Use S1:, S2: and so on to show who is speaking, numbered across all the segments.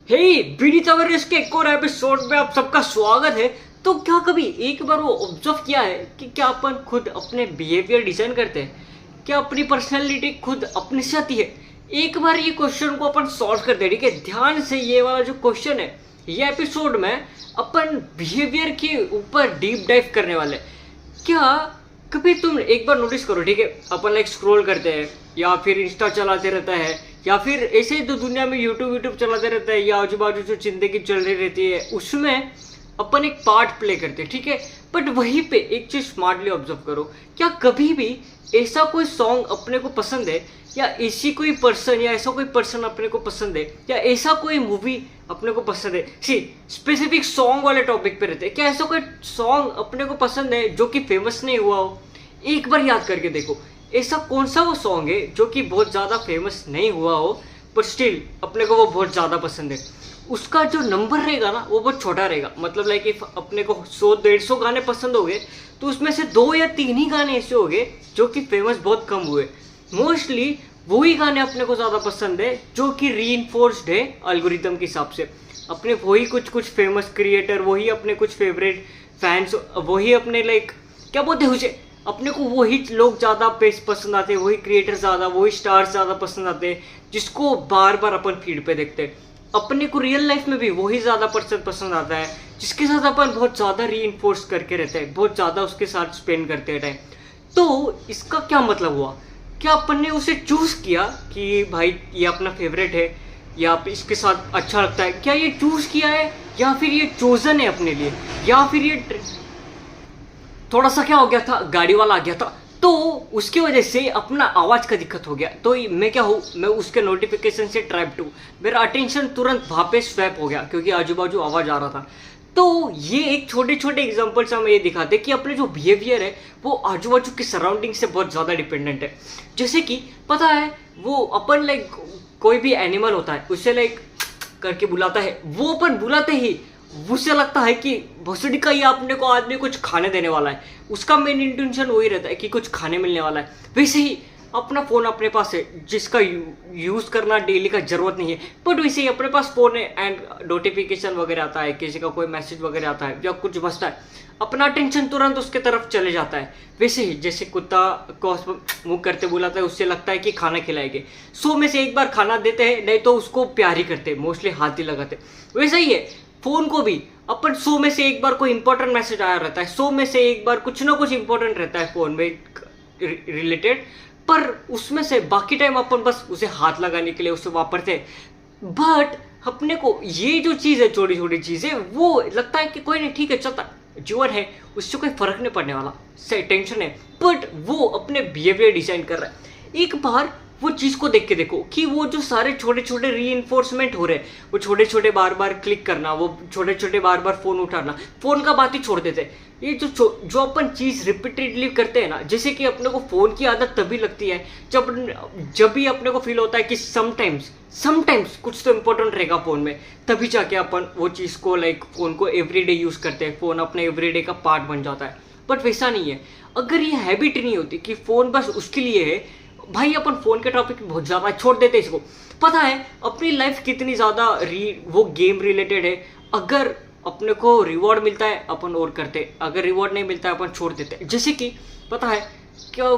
S1: हे BD awareness के एक और एपिसोड में आप सबका स्वागत है। तो क्या कभी एक बार वो ऑब्जर्व किया है कि क्या अपन खुद अपने बिहेवियर डिजाइन करते हैं? क्या अपनी पर्सनैलिटी खुद अपने से आती है? एक बार ये क्वेश्चन को अपन सॉल्व करते हैं। ठीक है, ध्यान से ये वाला जो क्वेश्चन है, ये एपिसोड में अपन बिहेवियर के ऊपर डीप डाइव करने वाले। क्या कभी तुम एक बार नोटिस करो, ठीक है, अपन लाइक स्क्रॉल करते हैं या फिर इंस्टा चलाते रहता है या फिर ऐसे ही तो दुनिया में यूट्यूब चलाते रहता है या आजू बाजू जो जिंदगी चल रही रहती है उसमें अपन एक पार्ट प्ले करते हैं, ठीक है। बट वहीं पे एक चीज स्मार्टली ऑब्जर्व करो, क्या कभी भी ऐसा कोई सॉन्ग अपने को पसंद है या ऐसी कोई पर्सन या ऐसा कोई पर्सन अपने को पसंद है या ऐसा कोई मूवी अपने को पसंद है? सी स्पेसिफिक सॉन्ग वाले टॉपिक पे रहते हैं। क्या ऐसा कोई सॉन्ग अपने को पसंद है जो कि फेमस नहीं हुआ हो? एक बार याद करके देखो, ऐसा कौन सा वो सॉन्ग है जो कि बहुत ज़्यादा फेमस नहीं हुआ हो पर स्टिल अपने को वो बहुत ज़्यादा पसंद है। उसका जो नंबर रहेगा ना वो बहुत छोटा रहेगा। मतलब लाइक इफ अपने को 100-150 गाने पसंद हो गए तो उसमें से 2 या 3 ही गाने ऐसे हो गए जो कि फेमस बहुत कम हुए। मोस्टली वही गाने अपने को ज़्यादा पसंद है जो कि रीइंफोर्स्ड है एल्गोरिथम के हिसाब से। अपने वही कुछ फेमस क्रिएटर, वही अपने कुछ फेवरेट फैंस, वही अपने लाइक क्या बोलते हैं उसे, अपने को वही लोग ज़्यादा पसंद आते हैं, वही क्रिएटर ज़्यादा, वही स्टार्स ज़्यादा पसंद आते हैं जिसको बार बार अपन फीड पे देखते हैं। अपने को रियल लाइफ में भी वही ज़्यादा पर्सन पसंद आता है जिसके साथ अपन बहुत ज़्यादा रीइंफोर्स करके रहते हैं, बहुत ज़्यादा उसके साथ स्पेंड करते हैं टाइम। तो इसका क्या मतलब हुआ? क्या अपन ने उसे चूज़ किया कि भाई ये अपना फेवरेट है या इसके साथ अच्छा लगता है? क्या ये चूज़ किया है या फिर ये चोजन है अपने लिए, या फिर ये थोड़ा सा क्या हो गया था, गाड़ी वाला आ गया था तो उसकी वजह से अपना आवाज़ का दिक्कत हो गया। तो मैं क्या हूँ, मैं उसके नोटिफिकेशन से ट्रैप टू, मेरा अटेंशन तुरंत वहाँ पे स्वैप हो गया क्योंकि आजू बाजू आवाज़ आ रहा था। तो ये एक छोटे छोटे एग्जाम्पल्स हमें ये दिखाते हैं कि अपने जो बिहेवियर है वो आजू बाजू की सराउंडिंग से बहुत ज़्यादा डिपेंडेंट है। जैसे कि पता है वो अपन लाइक कोई भी एनिमल होता है उसे लाइक करके बुलाता है, वो अपन बुलाते ही उसे लगता है कि भोसड़ी का ये अपने को आदमी कुछ खाने देने वाला है, उसका मेन इंटेंशन वही रहता है कि कुछ खाने मिलने वाला है। वैसे ही अपना फ़ोन अपने पास है जिसका यूज़ करना डेली का ज़रूरत नहीं है, बट वैसे ही अपने पास फ़ोन है एंड नोटिफिकेशन वगैरह आता है, किसी का कोई मैसेज वगैरह आता है या कुछ बजता है, अपना अटेंशन तुरंत उसके तरफ चले जाता है। वैसे ही जैसे कुत्ता को मुँह करते बुलाता है उससे लगता है कि खाना खिलाएंगे, 100 में से एक बार खाना देते हैं, नहीं तो उसको प्यार ही करते हैं, मोस्टली हाथ ही लगाते। वैसे ही है फोन को भी अपन 100 में से एक बार कोई इंपॉर्टेंट मैसेज आया रहता है, 100 में से एक बार कुछ ना कुछ इंपॉर्टेंट रहता है फोन में रिलेटेड, पर उसमें से बाकी टाइम अपन बस उसे हाथ लगाने के लिए उसे वापरते हैं। बट अपने को ये जो चीज़ है, छोटी छोटी चीज़ें, वो लगता है कि कोई नहीं, ठीक है, चलता जीवन है, उससे कोई फर्क नहीं पड़ने वाला, से टेंशन है। बट वो अपने बिहेवियर डिजाइन कर रहा है। एक बार वो चीज़ को देख के देखो कि वो जो सारे छोटे छोटे रीइंफोर्समेंट हो रहे हैं, वो छोटे छोटे बार बार क्लिक करना, वो छोटे छोटे बार बार फ़ोन उठाना, फ़ोन का बात ही छोड़ देते हैं। ये जो अपन चीज़ रिपीटेडली करते हैं ना, जैसे कि अपने को फ़ोन की आदत तभी लगती है जब भी अपने को फील होता है कि समटाइम्स कुछ तो इम्पोर्टेंट रहेगा फ़ोन में, तभी जाके अपन वो चीज़ को लाइक फ़ोन को एवरीडे यूज़ करते हैं, फ़ोन अपने एवरीडे का पार्ट बन जाता है। बट वैसा नहीं है। अगर ये हैबिट नहीं होती कि फ़ोन बस उसके लिए है, भाई अपन फोन के टॉपिक बहुत ज़्यादा छोड़ देते इसको। पता है अपनी लाइफ कितनी ज़्यादा वो गेम रिलेटेड है। अगर अपने को रिवॉर्ड मिलता है अपन और करते, अगर रिवॉर्ड नहीं मिलता है अपन छोड़ देते। जैसे कि पता है क्या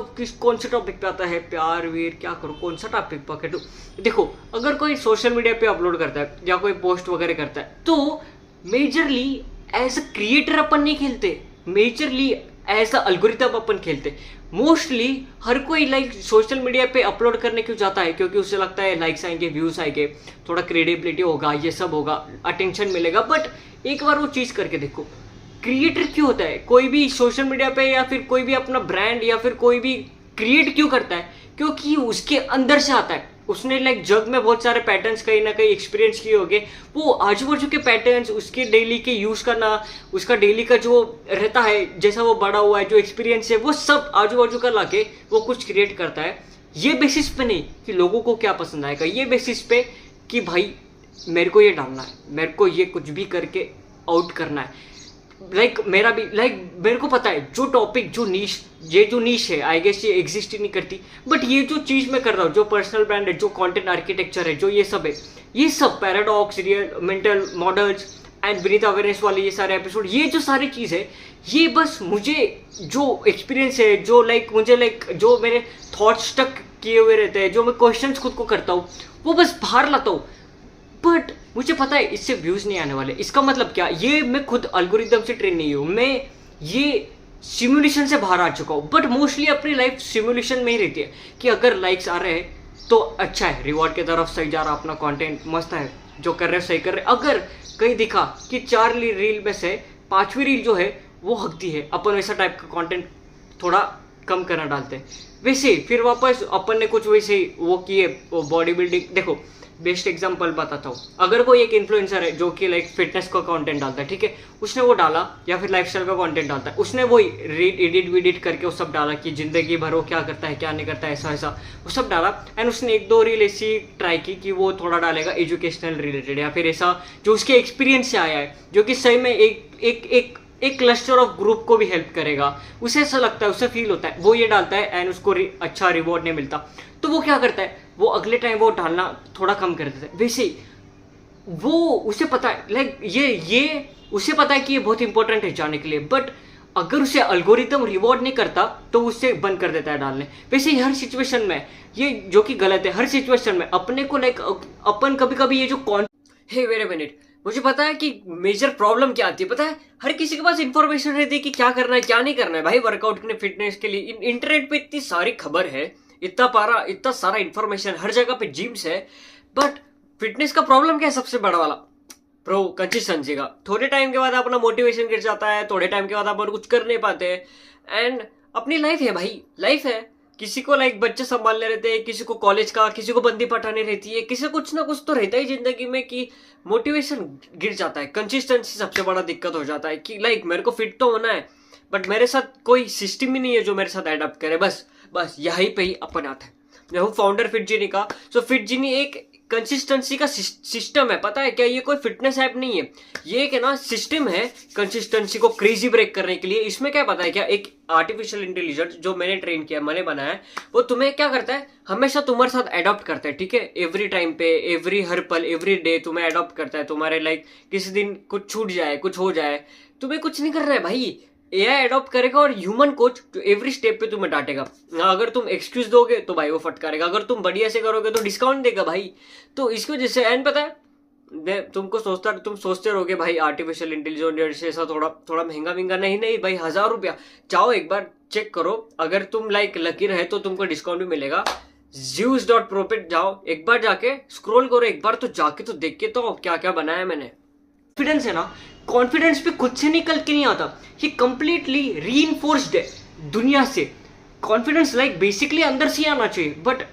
S1: कौन से टॉपिक पे आता है, प्यार वीर, क्या करो, कौन सा टॉपिक पकड़ू। देखो अगर कोई सोशल मीडिया पे अपलोड करता है या कोई पोस्ट वगैरह करता है तो मेजरली एज अ क्रिएटर अपन नहीं खेलते, मेजरली एज अ एल्गोरिथम अपन खेलते। मोस्टली हर कोई लाइक सोशल मीडिया पे अपलोड करने क्यों जाता है? क्योंकि उसे लगता है लाइक्स आएंगे, व्यूज़ आएंगे, थोड़ा क्रेडिबिलिटी होगा, ये सब होगा, अटेंशन मिलेगा। बट एक बार वो चीज़ करके देखो, क्रिएटर क्यों होता है कोई भी सोशल मीडिया पे या फिर कोई भी अपना ब्रांड या फिर कोई भी क्रिएट क्यों करता है? क्योंकि उसके अंदर से आता है। उसने लाइक जग में बहुत सारे पैटर्न्स कहीं ना कहीं एक्सपीरियंस किए होंगे, वो आजू बाजू के पैटर्न्स उसके डेली के यूज़ करना, उसका डेली का जो रहता है, जैसा वो बड़ा हुआ है, जो एक्सपीरियंस है, वो सब आजू बाजू का लाके वो कुछ क्रिएट करता है। ये बेसिस पे नहीं कि लोगों को क्या पसंद आएगा, ये बेसिस पे कि भाई मेरे को ये डालना है, मेरे को ये कुछ भी करके आउट करना है। मेरा भी मेरे को पता है जो टॉपिक जो नीश है, आई गेस ये एग्जिस्ट ही नहीं करती, बट ये जो चीज़ मैं कर रहा हूँ, जो पर्सनल ब्रांड है, जो कंटेंट आर्किटेक्चर है, जो ये सब है, ये सब paradox, real mental models and Vineet awareness वाले ये सारे एपिसोड, ये जो सारी चीज़ है, ये बस मुझे जो एक्सपीरियंस है, जो मुझे जो मेरे थॉट्स तक किए हुए रहते हैं, जो मैं क्वेश्चंस खुद को करता हूँ, वो बस बाहर लाता हूँ। बट मुझे पता है इससे व्यूज नहीं आने वाले। इसका मतलब क्या, ये मैं खुद अल्गोरिदम से ट्रेन नहीं हूँ, मैं ये सिमुलेशन से बाहर आ चुका हूँ। बट मोस्टली अपनी लाइफ सिमुलेशन में ही रहती है कि अगर लाइक्स आ रहे हैं तो अच्छा है, रिवॉर्ड की तरफ सही जा रहा, अपना कंटेंट मस्त है, जो कर रहे हो सही कर रहे। अगर कहीं दिखा कि 4 रील में से 5वीं रील जो है वो हकती है, अपन वैसा टाइप का कंटेंट थोड़ा कम करना डालते हैं। वैसे फिर वापस अपन ने कुछ वैसे वो किए, वो बॉडी बिल्डिंग। देखो बेस्ट एग्जांपल बताता हूँ, अगर कोई एक इन्फ्लुएंसर है जो कि फिटनेस का कंटेंट डालता है, ठीक है, उसने वो डाला, या फिर लाइफस्टाइल का कंटेंट डालता है, उसने वो एडिट विडिट करके वो सब डाला कि जिंदगी भर वो क्या करता है क्या नहीं करता है, ऐसा ऐसा वो सब डाला। एंड उसने 1-2 रील ऐसी ट्राई की कि वो थोड़ा डालेगा एजुकेशनल रिलेटेड, या फिर ऐसा जो उसके एक्सपीरियंस से आया है, जो कि सही में एक क्लस्टर ऑफ ग्रुप को भी हेल्प करेगा, उसे ऐसा लगता है, उसे फील होता है, वो ये डालता है एंड उसको अच्छा रिवॉर्ड नहीं मिलता, तो वो क्या करता है, वो अगले टाइम वो डालना थोड़ा कम कर देता है। वैसे वो उसे पता है ये उसे पता है कि ये बहुत इंपॉर्टेंट है जाने के लिए, बट अगर उसे अल्गोरिदम रिवॉर्ड नहीं करता तो उससे बंद कर देता है डालने। वैसे हर सिचुएशन में ये जो कि गलत है, हर सिचुएशन में अपने को अपन कभी कभी ये जो हे वेट अ मिनट, मुझे पता है कि मेजर प्रॉब्लम क्या आती है, पता है हर किसी के पास इंफॉर्मेशन रहती है कि क्या करना है क्या नहीं करना है। भाई वर्कआउट के फिटनेस के लिए इंटरनेट पे इतनी सारी खबर है, इतना सारा इंफॉर्मेशन, हर जगह पे जिम्स है, बट फिटनेस का प्रॉब्लम क्या है सबसे बड़ा वाला प्रो कंसिस्टेंसी का। थोड़े टाइम के बाद अपना मोटिवेशन गिर जाता है, थोड़े टाइम के बाद अपन कुछ कर नहीं पाते हैं। एंड अपनी लाइफ है भाई, लाइफ है, किसी को बच्चे संभालने रहते हैं, किसी को कॉलेज का, किसी को बंदी पटानी रहती है, किसी कुछ ना कुछ तो रहता ही जिंदगी में कि मोटिवेशन गिर जाता है। कंसिस्टेंसी सबसे बड़ा दिक्कत हो जाता है कि मेरे को फिट तो होना है, बट मेरे साथ कोई सिस्टम ही नहीं है जो मेरे साथ एडप्ट करे। बस यहीं पे ही अपन आता है। मैं हूँ फाउंडर फिटजीनी का। सो फिटजीनी एक कंसिस्टेंसी का सिस्टम है, पता है क्या, ये कोई फिटनेस ऐप नहीं है, ये एक है ना सिस्टम है कंसिस्टेंसी को क्रेजी ब्रेक करने के लिए। इसमें क्या पता है क्या, एक आर्टिफिशियल इंटेलिजेंस जो मैंने ट्रेन किया, मैंने बनाया है, वो तुम्हें क्या करता है, हमेशा तुम्हारे साथ एडॉप्ट करता है, ठीक है, एवरी टाइम पे, हर पल, एवरी डे तुम्हें एडॉप्ट करता है। तुम्हारे किसी दिन कुछ छूट जाए, कुछ हो जाए, तुम्हें कुछ नहीं करना है भाई, एआई एडॉप्ट करेगा और ह्यूमन कोच एवरी स्टेप पे तुम्हें डांटेगा। अगर तुम एक्सक्यूज दोगे तो भाई वो फटकारेगा, अगर तुम बढ़िया से करोगे तो डिस्काउंट देगा भाई। तो इसकी वजह से एंड पता है तुम सोचते रहोगे भाई आर्टिफिशियल इंटेलिजेंस ऐसा थोड़ा महंगा नहीं भाई, 1000 रुपया जाओ एक बार चेक करो, अगर तुम लकी रहे तो तुमको डिस्काउंट भी मिलेगा। Zeus.pro पे जाओ, एक बार जाके स्क्रॉल करो, एक बार तो जाके तो देख के तो क्या क्या बनाया मैंने। कॉन्फिडेंस है ना, कॉन्फिडेंस पे खुद से निकल के नहीं आता, ये कंप्लीटली रीइंफोर्स्ड है दुनिया से। कॉन्फिडेंस बेसिकली अंदर से आना चाहिए, बट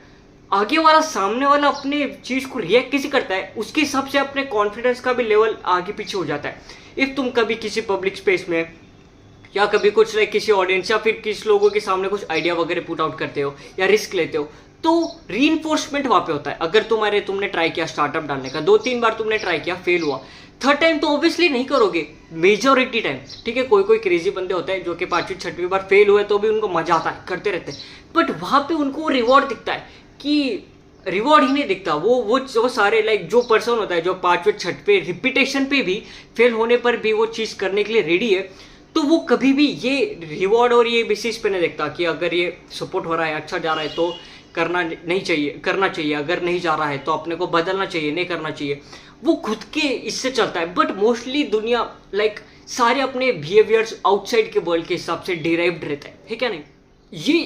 S1: आगे वाला सामने वाला अपने चीज को रिएक्ट कैसे करता है उसके हिसाब से अपने कॉन्फिडेंस का भी लेवल आगे पीछे हो जाता है। इफ तुम कभी किसी पब्लिक स्पेस में या कभी कुछ किसी ऑडियंस या फिर किसी लोगों के सामने कुछ आइडिया वगैरह पुट आउट करते हो या रिस्क लेते हो, तो रीइंफोर्समेंट वहां पे होता है। अगर तुमने ट्राई किया स्टार्टअप डालने का, 2-3 बार तुमने ट्राई किया, फेल हुआ, 3rd टाइम तो ऑब्वियसली नहीं करोगे, मेजॉरिटी टाइम, ठीक है। कोई क्रेजी बंदे होते हैं जो कि 5वीं-6वीं बार फेल हुए तो भी उनको मजा आता है, करते रहते हैं, बट वहां पे उनको रिवॉर्ड दिखता है कि रिवॉर्ड ही नहीं दिखता। वो सारे जो पर्सन होता है जो 5वें-6वें रिपीटेशन पे भी फेल होने पर भी वो चीज करने के लिए रेडी है, तो वो कभी भी ये रिवॉर्ड और ये बेसिस पे नहीं देखता कि अगर ये सपोर्ट हो रहा है, अच्छा जा रहा है तो करना चाहिए, अगर नहीं जा रहा है तो अपने को बदलना चाहिए, नहीं करना चाहिए। वो खुद के इससे चलता है। बट मोस्टली दुनिया सारे अपने बिहेवियर्स आउटसाइड के वर्ल्ड के हिसाब से डिराइव्ड रहता है क्या नहीं।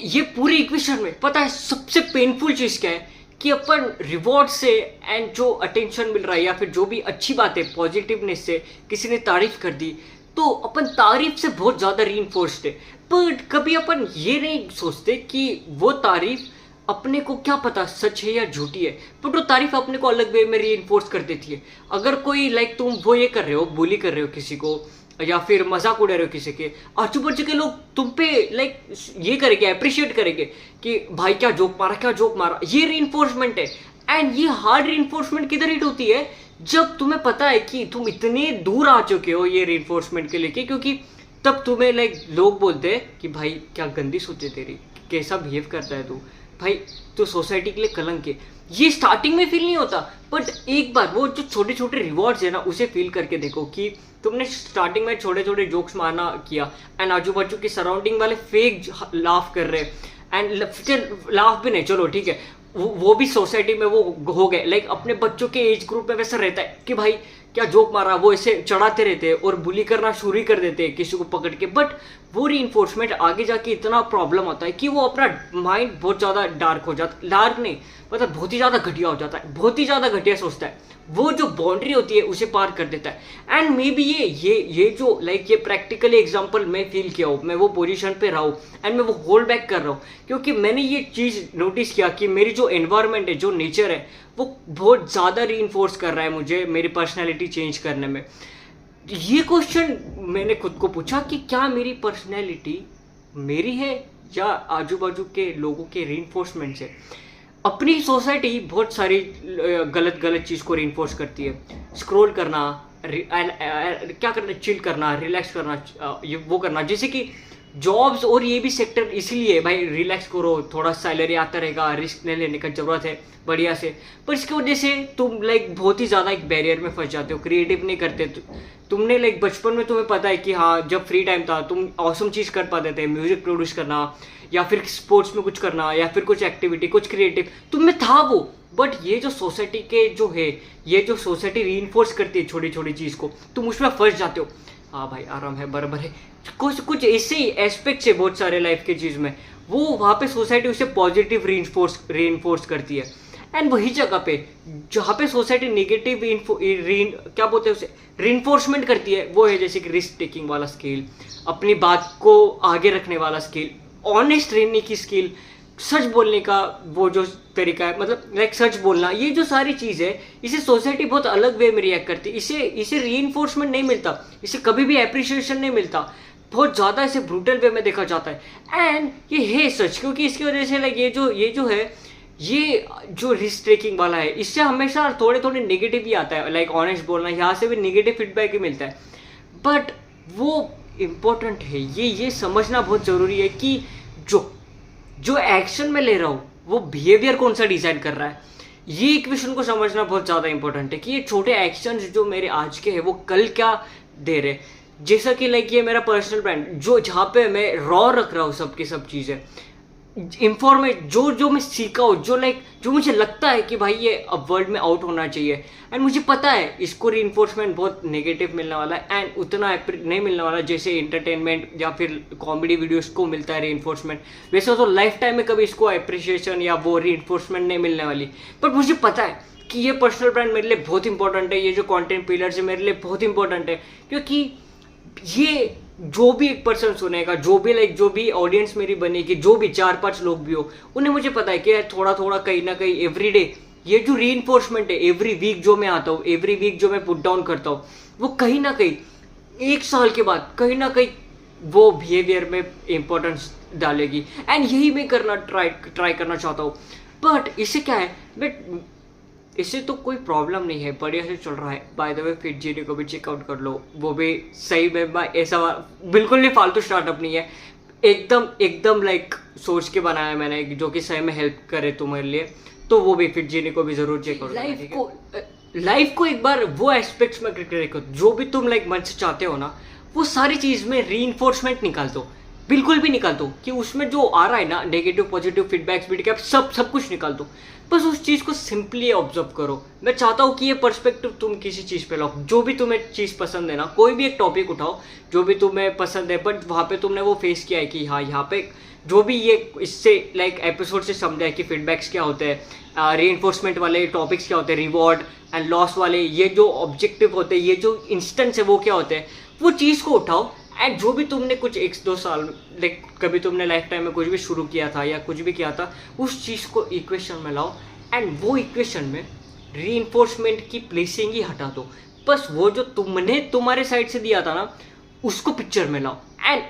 S1: ये पूरी इक्वेशन में पता है सबसे पेनफुल चीज क्या है कि अपन रिवॉर्ड से एंड जो अटेंशन मिल रहा है या फिर जो भी अच्छी बात है पॉजिटिवनेस से, किसी ने तारीफ कर दी तो अपन तारीफ से बहुत ज्यादा रीइंफोर्स्ड है। बट कभी अपन ये नहीं सोचते कि वो तारीफ अपने को क्या पता सच है या झूठी है, बट वो तारीफ अपने को अलग वे में रीइंफोर्स कर देती है। अगर कोई तुम वो ये कर रहे हो, बुली कर रहे हो किसी को या फिर मजाक उड़ा रहे हो किसी के, आजू बाजू के लोग तुम पे ये करेंगे, अप्रिशिएट करेंगे कि भाई क्या जोक मारा, ये रीइंफोर्समेंट है। एंड ये हार्ड रीइंफोर्समेंट किधर हिट होती है, जब तुम्हें पता है कि तुम इतने दूर आ चुके हो ये रीइंफोर्समेंट के लेके, क्योंकि तब तुम्हें लाइक लोग बोलते हैं कि भाई क्या गंदी सोच है तेरी, कैसा बिहेव करता है तू, भाई तो सोसाइटी के लिए कलंक है। ये स्टार्टिंग में फील नहीं होता, बट एक बार वो जो छोटे छोटे रिवॉर्ड्स है ना उसे फील करके देखो कि तुमने स्टार्टिंग में छोटे छोटे जोक्स मारना किया एंड आजू बाजू के सराउंडिंग वाले फेक लाफ कर रहे एंड लाफ भी नहीं, चलो ठीक है, वो भी सोसाइटी में वो हो गए, लाइक अपने बच्चों के एज ग्रुप में वैसा रहता है कि भाई क्या जोक मारा, वो ऐसे चढ़ाते रहते हैं और बुली करना शुरू ही कर देते हैं किसी को पकड़ के। बट वो रीइंफोर्समेंट आगे जाके इतना प्रॉब्लम होता है कि वो अपना माइंड बहुत ज़्यादा डार्क हो जाता, डार्क नहीं मतलब बहुत ही ज़्यादा घटिया हो जाता है, बहुत ही ज़्यादा घटिया सोचता है, वो जो बाउंड्री होती है उसे पार कर देता है। एंड मे बी ये जो लाइक ये प्रैक्टिकली एग्जांपल मैं फील किया हूँ, मैं वो पोजीशन पे रहा हूँ एंड मैं वो होल्ड बैक कर रहा हूँ, क्योंकि मैंने ये चीज़ नोटिस किया कि मेरी जो एनवायरनमेंट है, जो नेचर है, वो बहुत ज़्यादा रीइंफोर्स कर रहा है मुझे मेरी पर्सनैलिटी चेंज करने में। ये क्वेश्चन मैंने खुद को पूछा कि क्या मेरी पर्सनैलिटी मेरी है या आजू बाजू के लोगों के रीइंफोर्समेंट से। अपनी सोसाइटी बहुत सारी गलत गलत चीज़ को रीइंफोर्स करती है, स्क्रॉल करना, क्या करना, चिल करना, रिलैक्स करना, ये वो करना, जैसे कि जॉब्स और ये भी सेक्टर इसीलिए भाई रिलैक्स करो, थोड़ा सैलरी आता रहेगा, रिस्क नहीं लेने का जरूरत है बढ़िया से, पर इसकी वजह से तुम लाइक बहुत ही ज़्यादा एक बैरियर में फंस जाते हो, क्रिएटिव नहीं करते। तुमने लाइक बचपन में तुम्हें पता है कि हाँ जब फ्री टाइम था तुम ऑसम चीज़ कर पाते थे, म्यूजिक प्रोड्यूस करना या फिर स्पोर्ट्स में कुछ करना या फिर कुछ एक्टिविटी, कुछ क्रिएटिव तुम में था वो। बट ये जो सोसाइटी के जो है, ये जो सोसाइटी रीइंफोर्स करती है छोटी छोटी चीज़ को, तुम उसमें फंस जाते हो। हाँ भाई आराम है, बराबर है, कुछ ऐसे ही एस्पेक्ट्स है बहुत सारे लाइफ के चीज़ में, वो वहाँ पे सोसाइटी उसे पॉजिटिव रीइंफोर्स करती है। एंड वही जगह पे जहाँ पे सोसाइटी नेगेटिव क्या बोलते हैं उसे रीइंफोर्समेंट करती है, वो है जैसे कि रिस्क टेकिंग वाला स्किल, अपनी बात को आगे रखने वाला स्किल, ऑनेस्ट रहने की स्किल, सच बोलने का वो जो तरीका है, मतलब लाइक सच बोलना, ये जो सारी चीज़ है इसे सोसाइटी बहुत अलग वे में रिएक्ट करती है। इसे रीइंफोर्समेंट नहीं मिलता, इसे कभी भी एप्रिसिएशन नहीं मिलता, बहुत ज़्यादा इसे ब्रूटल वे में देखा जाता है। एंड ये है सच, क्योंकि इसकी वजह से लाइक ये जो रिस्क टेकिंग वाला है, इससे हमेशा थोड़े थोड़े नेगेटिव ही आता है, लाइक ऑनेस्ट बोलना, यहाँ से भी नेगेटिव फीडबैक ही मिलता है। बट वो इम्पोर्टेंट है, ये समझना बहुत ज़रूरी है कि जो एक्शन में ले रहा हूँ वो बिहेवियर कौन सा डिसाइड कर रहा है। ये इक्वेशन को समझना बहुत ज़्यादा इंपॉर्टेंट है कि ये छोटे एक्शंस जो मेरे आज के हैं वो कल क्या दे रहे। जैसा कि लाइक ये मेरा पर्सनल ब्रांड जो जहाँ पे मैं रॉ रख रहा हूँ सबकी सब चीज़ें, इंफॉर्मेट जो मैं सीखा हूँ, जो मुझे लगता है कि भाई ये अब वर्ल्ड में आउट होना चाहिए, एंड मुझे पता है इसको रीइंफोर्समेंट बहुत नेगेटिव मिलने वाला है एंड उतना नहीं मिलने वाला जैसे एंटरटेनमेंट या फिर कॉमेडी वीडियोस को मिलता है रीइंफोर्समेंट। वैसे तो लाइफ टाइम में कभी इसको अप्रिशिएशन या वो रीइंफोर्समेंट नहीं मिलने वाली, पर मुझे पता है कि ये पर्सनल ब्रांड मेरे लिए बहुत इंपॉर्टेंट है, ये जो कॉन्टेंट पिलर्स है मेरे लिए बहुत इंपॉर्टेंट है, क्योंकि ये जो भी एक पर्सन सुनेगा, जो भी ऑडियंस मेरी बनेगी, जो भी 4-5 लोग भी हो, उन्हें मुझे पता है कि थोड़ा थोड़ा कहीं ना कहीं एवरीडे ये जो रीइंफोर्समेंट है, एवरी वीक जो मैं आता हूँ, एवरी वीक जो मैं पुट डाउन करता हूँ, वो कहीं ना कहीं 1 साल के बाद कहीं ना कहीं वो बिहेवियर में इंपॉर्टेंस डालेगी। एंड यही मैं ट्राई करना चाहता हूँ। बट इससे क्या है, बट इससे तो कोई प्रॉब्लम नहीं है, बढ़िया से चल रहा है। बाय द वे फिट जीनी को भी चेकआउट कर लो, वो भी सही में ऐसा बिल्कुल नहीं फालतू स्टार्टअप नहीं है, एकदम लाइक सोच के बनाया है मैंने, जो कि सही में हेल्प करे तुम्हारे लिए, तो वो भी फिट जीनी को भी जरूर चेकआउट। लाइफ को एक बार वो एस्पेक्ट्स में करके देखो, जो भी तुम लाइक मन से चाहते हो ना, वो सारी चीज़ में रीइंफोर्समेंट निकाल दो, बिल्कुल भी निकाल दो, कि उसमें जो आ रहा है ना नेगेटिव पॉजिटिव फीडबैक्स भी सब कुछ निकाल दो, बस उस चीज़ को सिंपली ऑब्जर्व करो। मैं चाहता हूँ कि ये पर्सपेक्टिव तुम किसी चीज़ पे लाओ, जो भी तुम्हें चीज़ पसंद है ना, कोई भी एक टॉपिक उठाओ जो भी तुम्हें पसंद है, बट वहाँ पे तुमने वो फेस किया है कि हाँ यहाँ पे जो भी ये इससे लाइक एपिसोड से समझा है कि फीडबैक्स क्या होते हैं, रीइंफोर्समेंट वाले टॉपिक्स क्या होते हैं, रिवॉर्ड एंड लॉस वाले ये जो ऑब्जेक्टिव होते हैं, ये जो इंस्टेंस है वो क्या होते हैं, वो चीज़ को उठाओ। एंड जो भी तुमने कुछ 1-2 साल लाइक कभी तुमने लाइफ टाइम में कुछ भी शुरू किया था या कुछ भी किया था, उस चीज़ को इक्वेशन में लाओ एंड वो इक्वेशन में रीइंफोर्समेंट की प्लेसिंग ही हटा दो। बस वो जो तुमने तुम्हारे साइड से दिया था ना, उसको पिक्चर में लाओ एंड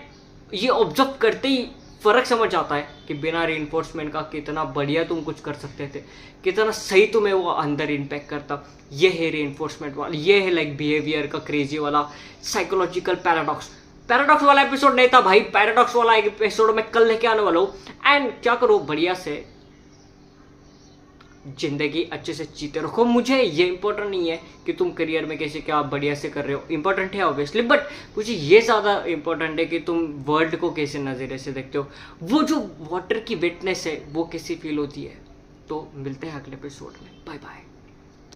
S1: ये ऑब्जर्व करते ही फ़र्क समझ आता है कि बिना रीइंफोर्समेंट का कितना बढ़िया तुम कुछ कर सकते थे, कितना सही तुम्हें वो अंदर इम्पैक्ट करता। ये है रीइंफोर्समेंट वाला, ये है लाइक बिहेवियर का क्रेजी वाला साइकोलॉजिकल पैराडॉक्स। पैराडॉक्स वाला एपिसोड नहीं था भाई, पैराडॉक्स वाला एपिसोड मैं कल लेके आने वाला हूँ। एंड क्या करो, बढ़िया से जिंदगी अच्छे से जीते रखो। मुझे ये इंपॉर्टेंट नहीं है कि तुम करियर में कैसे क्या बढ़िया से कर रहे हो, इंपॉर्टेंट है ऑब्वियसली, बट मुझे ये ज़्यादा इंपॉर्टेंट है कि तुम वर्ल्ड को कैसे नज़रिए से देखते हो, वो जो वाटर की वेटनेस है वो कैसी फील होती है। तो मिलते हैं अगले एपिसोड में, बाय बाय।